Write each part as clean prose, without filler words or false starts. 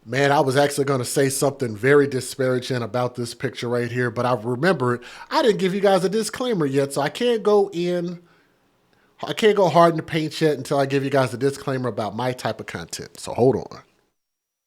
Man, I was actually going to say something very disparaging about this picture right here, but I remembered I didn't give you guys a disclaimer yet, so I can't go in. I can't go hard in the paint yet until I give you guys a disclaimer about my type of content. So hold on.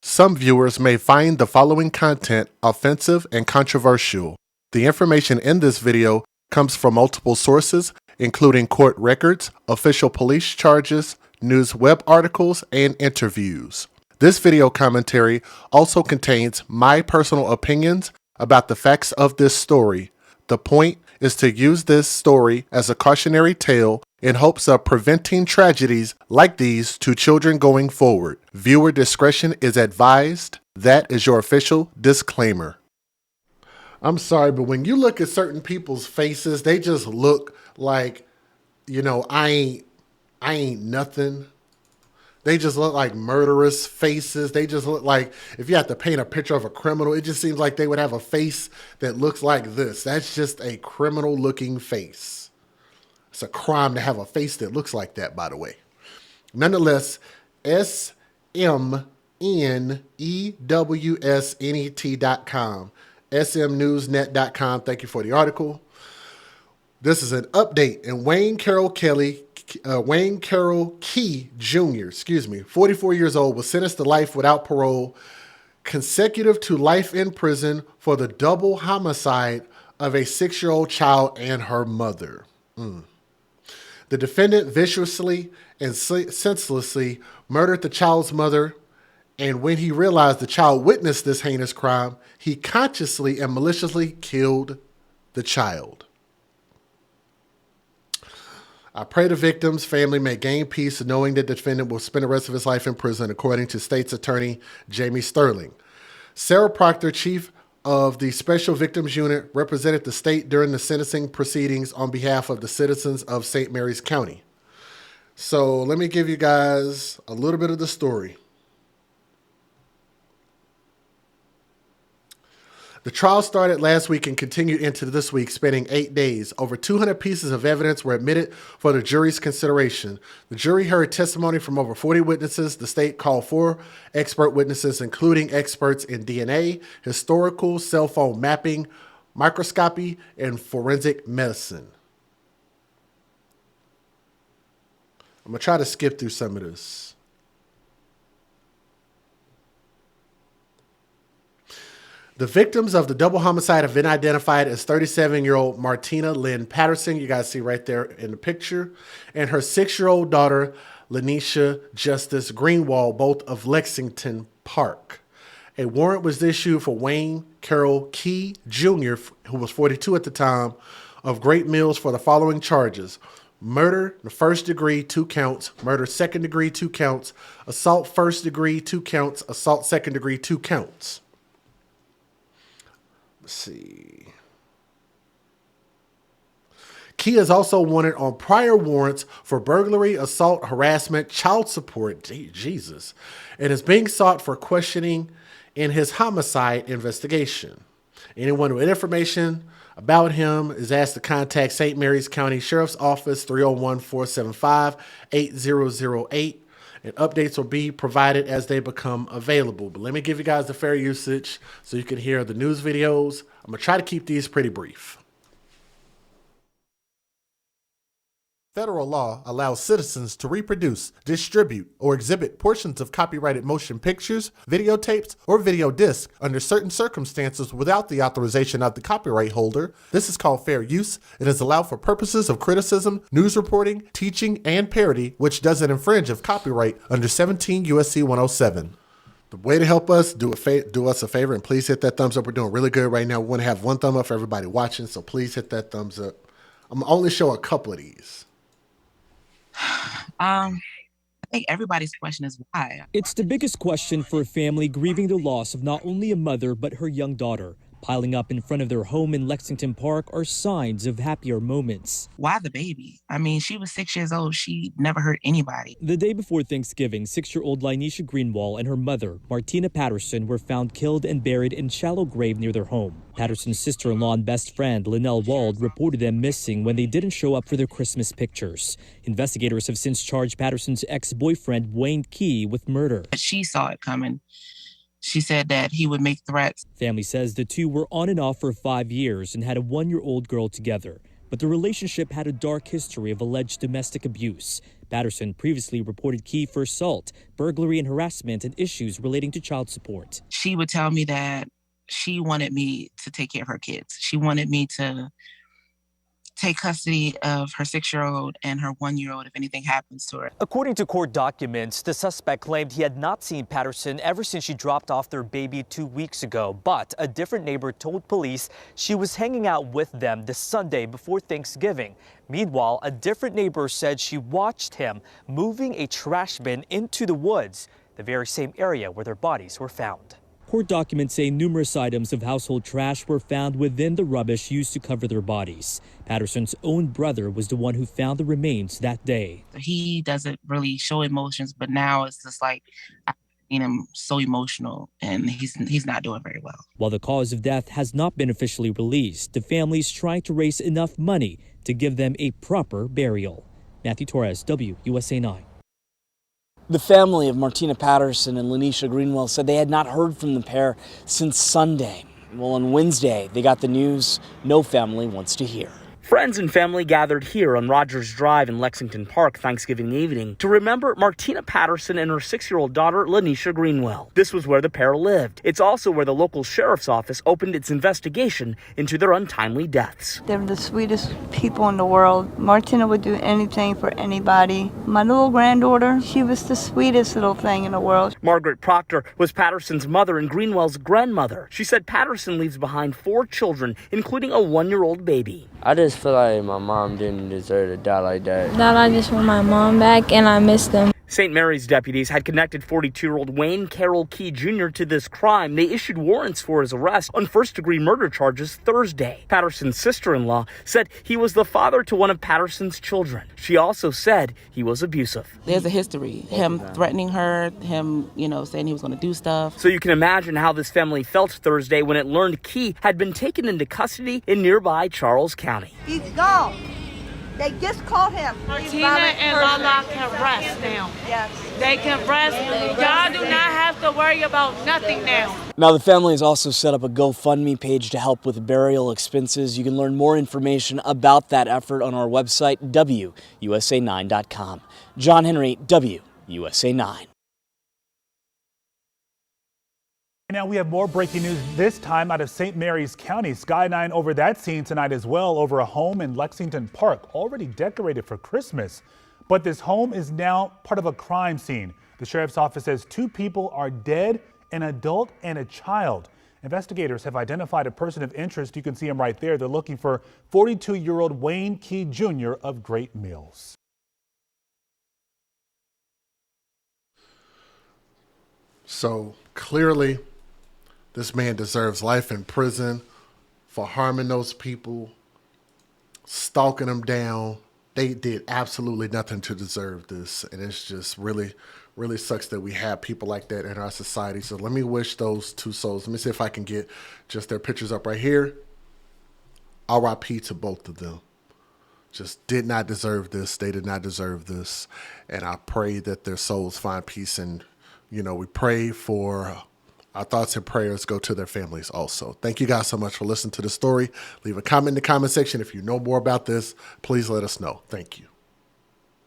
Some viewers may find the following content offensive and controversial. The information in this video comes from multiple sources, including court records, official police charges, news web articles, and interviews. This video commentary also contains my personal opinions about the facts of this story. The point is to use this story as a cautionary tale in hopes of preventing tragedies like these to children going forward. Viewer discretion is advised. That is your official disclaimer. I'm sorry, but when you look at certain people's faces, they just look like, I ain't nothing. They just look like murderous faces. They just look like, if you had to paint a picture of a criminal, it just seems like they would have a face that looks like this. That's just a criminal looking face. It's a crime to have a face that looks like that, by the way. Nonetheless, smnewsnet.com, smnewsnet.com. Thank you for the article. This is an update, and Wayne Carroll Key Jr., 44 years old, was sentenced to life without parole, consecutive to life in prison for the double homicide of a 6-year-old child and her mother. The defendant viciously and senselessly murdered the child's mother, and when he realized the child witnessed this heinous crime, he consciously and maliciously killed the child. I pray the victim's family may gain peace knowing that the defendant will spend the rest of his life in prison, according to State's Attorney Jamie Sterling. Sarah Proctor, chief of the Special Victims Unit, represented the state during the sentencing proceedings on behalf of the citizens of St. Mary's County. So let me give you guys a little bit of the story. The trial started last week and continued into this week, spanning 8 days. Over 200 pieces of evidence were admitted for the jury's consideration. The jury heard testimony from over 40 witnesses. The state called 4 expert witnesses, including experts in DNA, historical, cell phone mapping, microscopy, and forensic medicine. I'm going to try to skip through some of this. The victims of the double homicide have been identified as 37-year-old Martina Lynn Patterson, you guys see right there in the picture, and her 6-year-old daughter, Lanisha Justice Greenwald, both of Lexington Park. A warrant was issued for Wayne Carroll Key Jr., who was 42 at the time, of Great Mills for the following charges: murder, the first degree, 2 counts; murder, second degree, 2 counts; assault, first degree, 2 counts; assault, second degree, 2 counts. Let's see. Key is also wanted on prior warrants for burglary, assault, harassment, child support, Jesus, and is being sought for questioning in his homicide investigation. Anyone with information about him is asked to contact St. Mary's County Sheriff's Office, 301-475-8008. And updates will be provided as they become available. But let me give you guys the fair usage so you can hear the news videos. I'm going to try to keep these pretty brief. Federal law allows citizens to reproduce, distribute, or exhibit portions of copyrighted motion pictures, videotapes, or video discs under certain circumstances without the authorization of the copyright holder. This is called fair use. It is allowed for purposes of criticism, news reporting, teaching, and parody, which doesn't infringe of copyright under 17 U.S.C. 107. The way to help us, do us a favor and please hit that thumbs up. We're doing really good right now. We want to have 1 thumb up for everybody watching, so please hit that thumbs up. I'm only show a couple of these. I think everybody's question is why. It's the biggest question for a family grieving the loss of not only a mother, but her young daughter. Piling up in front of their home in Lexington Park are signs of happier moments. Why the baby? I mean, she was 6 years old. She never hurt anybody. The day before Thanksgiving, 6-year-old Lanisha Greenwald and her mother, Martina Patterson, were found killed and buried in shallow grave near their home. Patterson's sister-in-law and best friend, Linnell Wald, reported them missing when they didn't show up for their Christmas pictures. Investigators have since charged Patterson's ex-boyfriend, Wayne Key, with murder. She saw it coming. She said that he would make threats. Family says the two were on and off for 5 years and had a 1-year-old girl together. But the relationship had a dark history of alleged domestic abuse. Patterson previously reported Key for assault, burglary and harassment, and issues relating to child support. She would tell me that she wanted me to take care of her kids. She wanted me to take custody of her 6-year-old and her 1-year-old if anything happens to her. According to court documents, the suspect claimed he had not seen Patterson ever since she dropped off their baby 2 weeks ago. But a different neighbor told police she was hanging out with them the Sunday before Thanksgiving. Meanwhile, a different neighbor said she watched him moving a trash bin into the woods, the very same area where their bodies were found. Court documents say numerous items of household trash were found within the rubbish used to cover their bodies. Patterson's own brother was the one who found the remains that day. He doesn't really show emotions, but now it's just like I've seen him so emotional, and he's not doing very well. While the cause of death has not been officially released, the family's trying to raise enough money to give them a proper burial. Matthew Torres, WUSA 9. The family of Martina Patterson and Lanisha Greenwell said they had not heard from the pair since Sunday. Well, on Wednesday, they got the news no family wants to hear. Friends and family gathered here on Rogers Drive in Lexington Park Thanksgiving evening to remember Martina Patterson and her 6-year-old daughter, Lanisha Greenwell. This was where the pair lived. It's also where the local sheriff's office opened its investigation into their untimely deaths. They're the sweetest people in the world. Martina would do anything for anybody. My little granddaughter, she was the sweetest little thing in the world. Margaret Proctor was Patterson's mother and Greenwell's grandmother. She said Patterson leaves behind 4 children, including a 1-year-old baby. I just feel like my mom didn't deserve to die like that. I just want my mom back, and I miss them. St. Mary's deputies had connected 42-year-old Wayne Carroll Key Jr. to this crime. They issued warrants for his arrest on first-degree murder charges Thursday. Patterson's sister-in-law said he was the father to one of Patterson's children. She also said he was abusive. There's a history. Him threatening her, him, saying he was going to do stuff. So you can imagine how this family felt Thursday when it learned Key had been taken into custody in nearby Charles County. He's gone. They just caught him. Tina and Lala can rest now. Yes. They can rest. Y'all do not have to worry about nothing now. Now, the family has also set up a GoFundMe page to help with burial expenses. You can learn more information about that effort on our website, WUSA9.com. John Henry, WUSA 9. Now we have more breaking news, this time out of St. Mary's County. Sky 9 over that scene tonight as well, over a home in Lexington Park, already decorated for Christmas. But this home is now part of a crime scene. The sheriff's office says 2 people are dead, an adult and a child. Investigators have identified a person of interest. You can see him right there. They're looking for 42-year-old Wayne Key Jr. of Great Mills. So clearly, this man deserves life in prison for harming those people, stalking them down. They did absolutely nothing to deserve this. And it's just really, really sucks that we have people like that in our society. So let me wish those 2 souls. Let me see if I can get just their pictures up right here. RIP to both of them. Just did not deserve this. They did not deserve this. And I pray that their souls find peace. And, we pray for... Our thoughts and prayers go to their families also. Thank you guys so much for listening to the story. Leave a comment in the comment section. If you know more about this, please let us know. Thank you.